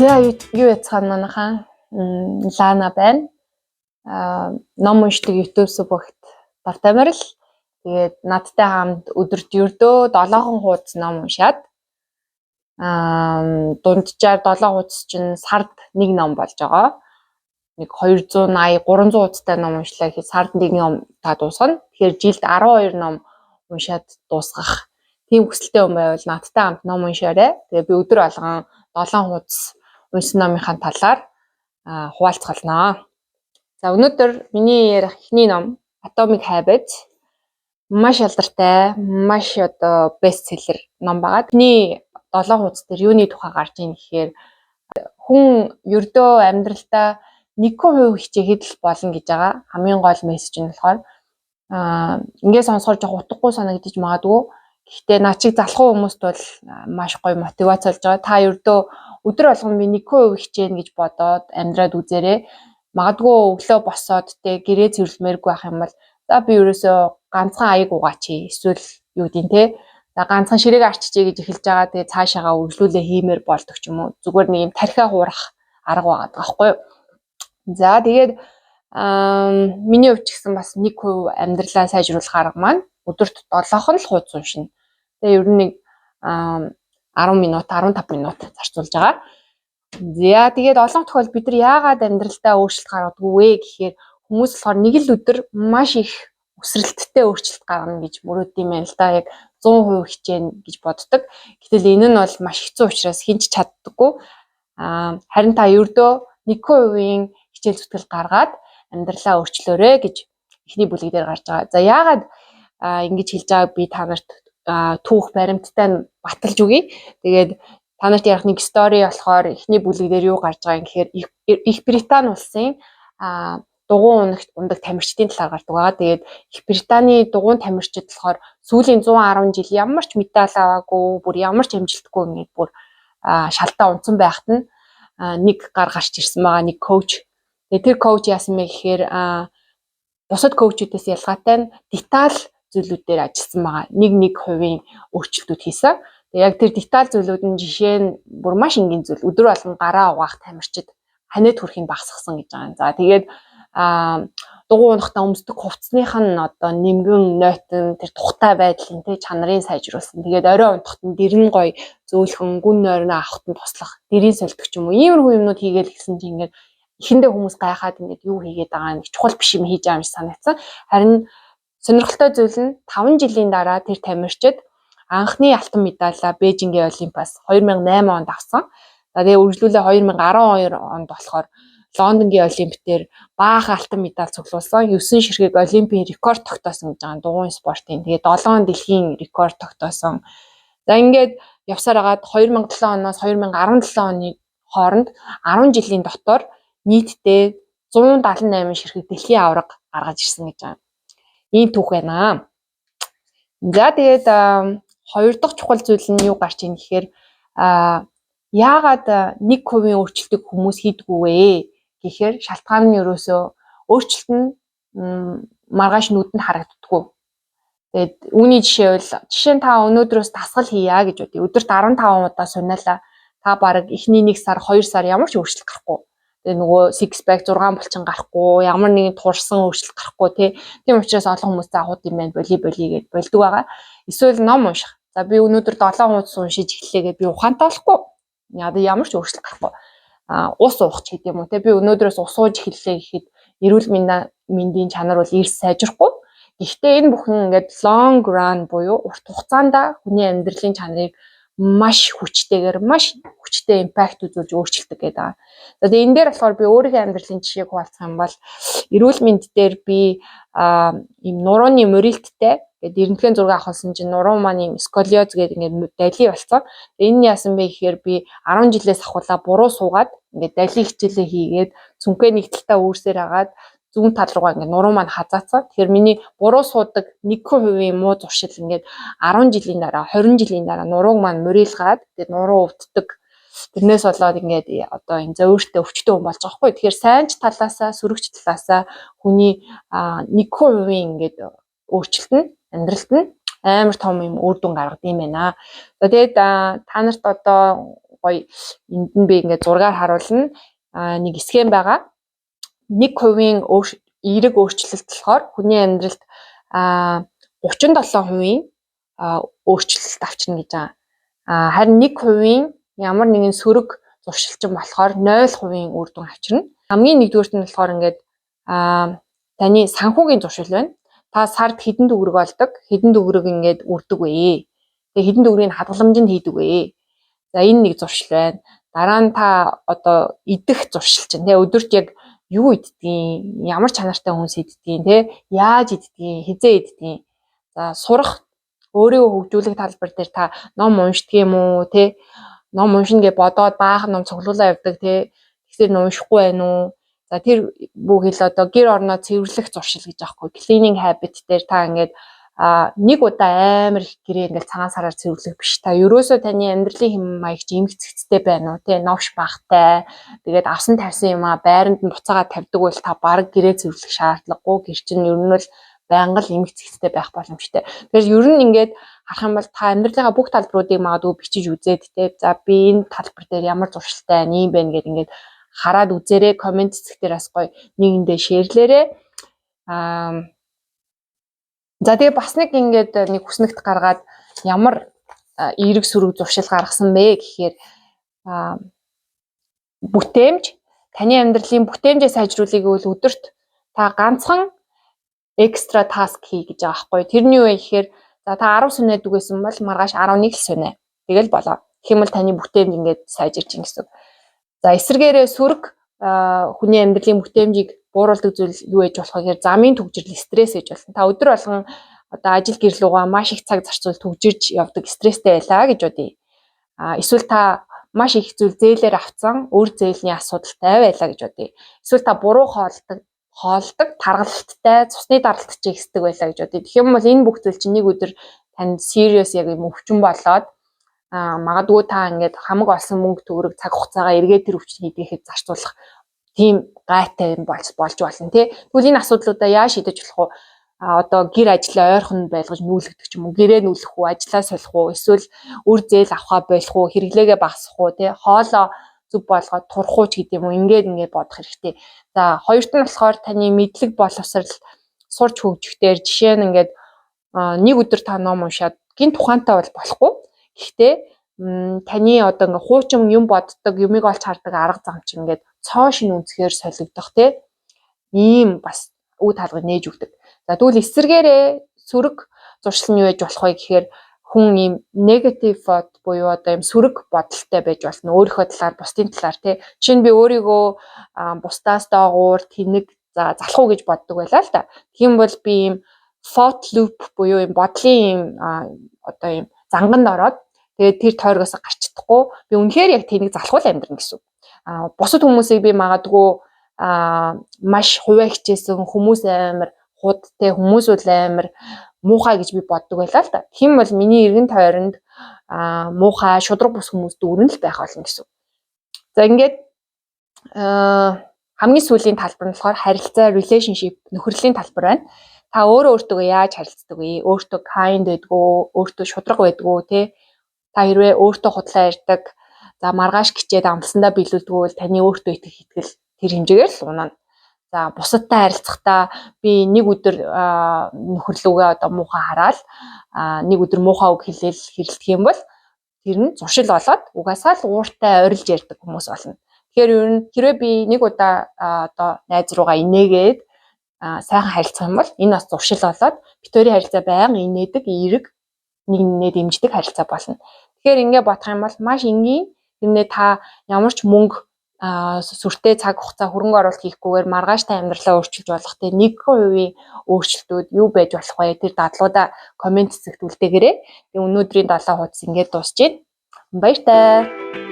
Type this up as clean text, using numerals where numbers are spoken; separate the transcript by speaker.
Speaker 1: За юу яцхан манайхан Лана байна. Ном уншдаг YouTube суббогт дортомор л. Тэгээд надтай хамт өдөрт ердөө 7 хуудас ном уншаад дунджаар 7 хуудас чинь сард нэг ном болж байгаа. Нэг 280 300 хуудастай ном уншлаа гэхэд сард нэг ном та дуусгана. Тэгэхээр жилд 12 ном уншаад дуусгах. Тийм хүсэлтэй хүн байвал надтай хамт ном уншаарай. Тэгээ би өдөр болгон 7 хуудас уншсан номынхаа талаар хуваалцгалнаа. За өнөөдөр миний ярих эхний ном Atomic Habits маш алдартай, маш бестселлер ном байгаа. Тэний 7 хуудас дээр юуны тухай гарч ийн гэхээр хүн ердөө амьдралдаа 1% хичээхэд л болно гэж байгаа. Хамгийн гол мессеж нь болохоор ингээд сонсохоор жоох утгагүй санагдаж магадгүй. Гэхдээ наа чиг залхуу хүмүүст бол маш гоё мотивац болж байгаа. Та ердөө өдөр болгон би 1% хичээнэ гэж бодоод амьдраад үзээрэй. Магадгүй өглөө босоод гэрээ цэвэрлэмээргүй байх юм бол за би ерөөсөө ганцхан аяг угаач. Эсвэл юу гэдэг нь те. За ганцхан ширээг арчижээ гэж эхэлж байгаа. Тэгээ цаашаага үргэлжлүүлээ хиймээр болдог ч юм уу. Зүгээр нэг юм тархиа хуурах арга байгаа байхгүй юу? За тэгээд миний хувьд ч гэсэн бас 1% амьдралаа сайжруулах арга маань өдөрт 7хон л хуудас уншина. Тэгээ ер нь нэг 10 минут, 15 минут зарцуулж байгаа. За тэгээд олон тохиолдолд бид нар яагаад амьдралдаа өөрчлөлт гаргадаг вэ гэхээр хүмүүс болохоор нэг л өдөр маш их өсрэлттэй өөрчлөлт гаргана гэж мөрөөд юм байна л да. Яг 100% хичээнэ гэж боддог. Гэтэл энэ нь бол маш хэцүү учраас хинч чаддаггүй. Харин та ердөө 1%-ийн хичээл зүтгэл гаргаад амьдралаа өөрчлөөрэй гэж эхний бүлэг дээр гарч байгаа. За яагаад ингэж хэлж байгааг би та нарт түүх баримттай баталж өгье. Тэгээд та нарт ярих нэг стори болохоор эхний бүлэг дээр юу гарч байгаа юм гэхээр Их Британи улсын дугуйн ундаг тамирчдын талаар гардаг байгаа. Тэгээд Их Британий дугуйн тамирчид болохоор сүүлийн 110 жил ямар ч медаль аваагүй, бүр ямар ч амжилтгүй ингээд бүр шалтаа унтсан байхад нь нэг гар гарч ирсэн байгаа, нэг коуч. Тэгээд тэр коуч яасан бэ гэхээр бусад коучүүдээс ялгаатай нь деталь зүйлүүдээр ажилласан байгаа. Нэг хувийн өөрчлөлтүүд хийсэн. Тэгээ яг тэр деталь зүйлүүд нь жишээ нь бүр маш энгийн зүйл. Өдөр болгон гараа угаах тамирчид ханиад хүрхийн багасгасан гэж байгаа. За тэгээд дугуй унахтаа өмсдөг хувцсных нь одоо нэмгэн нойтон тэр тухтай байдлын тэ чанарыг сайжруулсан. Тэгээд орой унтахт нь дэрэн гоё зөөлхөн гүн нойрноо авахт нь туслах, дэрийн сольдог ч юм уу. Иймэрхүү юмнууд хийгээл гэсэн чинь ингээд эхэндээ хүмүүс гайхаад ингээд юу хийгээд байгаа юм чухал биш юм хийж байгаа юм шиг санагдсан. Харин сонирхолтой зүйл нь 5 жилийн дараа тэр тамирчид анхны алтан медалаа Бээжингийн Олимпиас 2008 онд авсан. За тэгээ үргэлжлүүлээ 2012 онд болохоор Лондонгийн Олимп дээр баахан алтан медаль цуглуулсан. 9 ширхэг Олимпийн рекорд тогтоосон гэж байгаа дугуйн спортын. Тэгээ 7 дэлхийн рекорд тогтоосон. За ингээд явсаар агаад 2007 оноос 2017 оны хооронд 10 жилийн дотор нийтдээ 178 ширхэг дэлхийн аварга гаргаж ирсэн гэж байгаа. Ийм түүх байна. За тэгээд хоёр дахь чухал зүйл нь юу гарч ийн гэхээр яагаад 1% өөрчлөлтийг хүмүүс хийдэггүй вэ гэхээр шалтгаан нь ерөөсөө өөрчлөлт нь маргааш нүдэнд харагддаггүй. Тэгээд үүний жишээ нь та өнөөдрөөс дасгал хийя гэж бодъё. Өдөрт 15 удаа сунаалаа. Та бараг эхний 1 сар 2 сар ямар ч өөрчлөлт гарахгүй. Тэгээ нөгөө six pack 6 булчин гарахгүй, ямар нэгэн турсан өөрчлөлт гарахгүй тийм учраас олон хүмүүс заахууд юм байна, боли гэж болдог байгаа. Эсвэл ном унших. За би өнөөдөр 7 хуудас уншиж эхэллээ гэд би ухаантай болохгүй. Ямар ч өөрчлөлт гарахгүй. Ус уух ч гэдэм үү би өнөөдрөөс ус ууж эхэллээ гэхэд эрүүл мэндийн чанар бол эрс сайжрахгүй. Гэхдээ энэ бүхэн ингээд long run буюу урт хугацаанд хүний амьдралын чанарыг маш хүчтэйгээр маш хүчтэй импакт үзүүлж өөрчилдөг гэдэг. За тэгээ энэ дээр болохоор би өөрийнхөө амьдралын жишээг хуваалцах юм бол эрүүл мэнд дээр би ийм нурууны мөрөлттэй тэгээд эрдэмтлийн зураг авахсан чинь нуруу маань ийм сколиоз гэдэг ингээд дали болсон. Энэ нь яасан бэ гэхээр би 10 жилээс ахуулаа буруу суугаад ингээд дали хичээлээ хийгээд цүнхээ нэг талтаа үүрсээр агаад зүүн тал руугаа ингээд нуруу маань хазаацсан. Тэгэхээр миний буруу суудаг 1% муу зуршил ингээд 10 жилийн дараа 20 жилийн дараа нурууг маань мөрөөлгаад тэгээд нуруу өвддөг. Тэрнээс болоод ингээд одоо энэ зөөвөртэй өвчтөн хүн болж байгаа хгүй. Тэгэхээр сайн ч талаасаа сүрэгч талаасаа хүний 1% ингээд өөрчлөлт нь амьдралд нь амар том юм үр дүн гаргад юм байна. Тэгээд та нарт одоо гоё энд нь би ингээд зургаар харуулна. Нэг схем байгаа. 1% эерэг өөрчлөлт болохоор хүний амьдралд 37% өөрчлөлт авчирна гэж байгаа. Харин 1% ямар нэгэн сөрөг зуршилчин болохоор 0% үр дүн авчирна. Хамгийн нэгдүгüүрт нь болохоор ингээд таны санхүүгийн зуршил байна. Та сард хэдэн төгрөг олдог, хэдэн төгрөг ингээд үрдэг вэ? Тэгээ хэдэн төгрөгийг хадгаламжинд хийдэг вэ? За энэ нэг зуршил байна. Дараа нь та одоо идэх зуршил чинь тэгээ өдөрт яг юу иддгийг, ямар чанартай хүнс иддгийг, тэгээ яаж иддгийг, хизээ иддгийг. За сурах, өөрийгөө хөгжүүлэх талбар дээр та ном уншдаг юм уу, тэ? Ном уншина гэж бодоод баахан ном цуглуулаа явдаг, тэ? Тэгэхээр уншихгүй байна уу? За тэр бүхэл одоо гэр орноо цэвэрлэх зуршил гэж аахгүй. Cleaning habit дээр та ингээд нэг удаа амар их гэрээ ингээд цагаан сараар цэвэрлэх биш. Та ерөөсөө таны амьдралын хэм маягч эмгцэгцтэй байна уу? Тэ новш бахтай. Тэгээд авсан тавьсан юм байранд нь буцаагаа тавьдаг бол та баг гэрээ цэвэрлэх шаардлагагүй. Гэр чинь ер нь бол байнга л эмгцэгцтэй байх боломжтой. Тэгэхээр ер нь ингээд харах юм бол та амьдралынхаа бүх талбаруудыг магадгүй бичиж үзээд тэ. За би энэ талбар дээр ямар зуршилтай юм бэ гэдээ ингээд хараад үзээрэй, комент цэцгээр бас гоё нэгэндээ шеэрлээрэй. За тэгээ бас нэг ингээд нэг хүснэгт гаргаад ямар эерэг сүрэг зуршил гаргасан бэ гэхээр бүтээмж, таны амьдралын бүтээмжээ сайжруулах гэвэл өдөрт та ганцхан экстра таск хий гэж байгаа байхгүй. Тэрний үе гэхээр за та 10 сүнэд үгээсэн бол маргааш 11 л сүнэ. Тэгэл болоо. Тэгэх юм бол таны бүтээмж ингээд сайжирч ин гэсэн. За эсвэргээрээ сүрэг хүний амьдралын бүтээмжийг бууруулдаг зүйл юу гэж болох вэ гэхээр замын төгжрөл стресс гэж болно. Та өдөр болгон одоо ажил гэр лугаа маш их цаг зарцуул төгжирж явдаг стресстэй байлаа гэж бодъё. Эсвэл та маш их зүйл зээлээр авцсан өр зээлийн асуудалтай байлаа гэж бодъё. Эсвэл та буруу хоолдог, таргалттай, цусны даралтчийг эсдэг байлаа гэж бодъё. Тэгэх юм бол энэ бүх зүйл чинь нэг өдөр танд serious яг юм өвчин болоод магадгүй та ингээд хамаг олсон мөнгө төгрөг цаг хугацаагаа эргээд тэр өвчин хийдэхэд зарцуулах тийм гайтай юм болж болно тий. Тэгвэл энэ асуудлуудаа яаж шийдэж болох вэ? Одоо гэр ажлаа ойрхон байлгаж нүүлгдэг ч юм уу, гэрээ нүүлэх үү, ажлаа солих уу, эсвэл үр зээл авахаа болох уу, хэрэглээгээ багасгах уу, тий. Хоолоо зүг болгоод турах уу ч гэдэг юм уу, ингээд бодох хэрэгтэй. За хоёрт нь болохоор таны мэдлэг боловсрал сурч хөгжихдээр жишээ нь ингээд нэг өдөр та ном уншаад гин тухаантай бол болохгүй. Гэхдээ таны одоо ингээ хуучин юм боддог, юмыг олж хардаг арга зам чинь ингээд цоо шин үнцгээр солигдох тий. Ийм бас үе таалгыг нээж өгдөг. За тэгвэл эсвэргээрээ сөрөг зуршил нь юу байж болох вэ гэхээр хүн ийм negative thought буюу одоо ийм сөрөг бодолтой байж болно. Өөрийнхөө талаар, бусдын талаар тий. Жишээ нь би өөрийгөө бусдаас доогуур тэнэг за залах уу гэж боддог байлаа л да. Тийм бол би ийм thought loop буюу ийм бодлын ийм одоо ийм занганд ороод тэгээд тэр тойргоос гарч чадахгүй би үнэхээр яг тэнэг залхуул амьдрна гэсэн. Бусад хүмүүсийг би магадгүй маш хувиа хичээсэн хүмүүс амар худтэй хүмүүс бол амар муухай гэж би боддог байлаа л да. Хэм бол миний эргэн тойронд муухай шудраг бус хүмүүс дүүрэн л байх болно гэсэн. За ингээд хамгийн сүүлийн талбар нь болохоор харилцаа, relationship, нөхөрлийн талбар байна. Та өөртөө яаж харилцдаг вэ? Өөртөө kind байдгүй, өөртөө шудраг байдгүй тий. Та хэрвээ өөртөө худлаа ярьдаг, за маргааш гिचээд амлсандаа биелүүлдэггүй бол таны өөртөө итгэх итгэл тэр хэмжээгээр л унана. За бусадтай харилцахдаа би нэг өдөр нөхөрлөгөө одоо муухай хараад нэг өдөр муухай үг хэлээл хэрэлдэх юм бол тэр нь зуршил болоод угаасаа л ууртай орилж ярьдаг хүмүүс болно. Тэгэхээр ер нь хэрвээ би нэг удаа одоо найз руугаа инээгээд сайхан харилцах юм бол энэ бас зуршил болоод битүүрийн харилцаа байнга инээдэг, эерэг нэгнээ дэмждэг харилцаа болно. Тэгэхээр ингээд бодох юм бол маш энгийн тэрнээ та ямар ч мөнгө сүртэй цаг хугацаа хөрөнгө оруулалт хийхгүйгээр маргааштай амьдралаа өөрчилж болох те 1% өөрчлөлтүүд юу байж болох вэ? Тэр дадлуудаа комент цэцэгт үлдээгээрэй. Тэгээ өнөөдрийн 7 хуудас ингээд дуусж байна. Баяртай.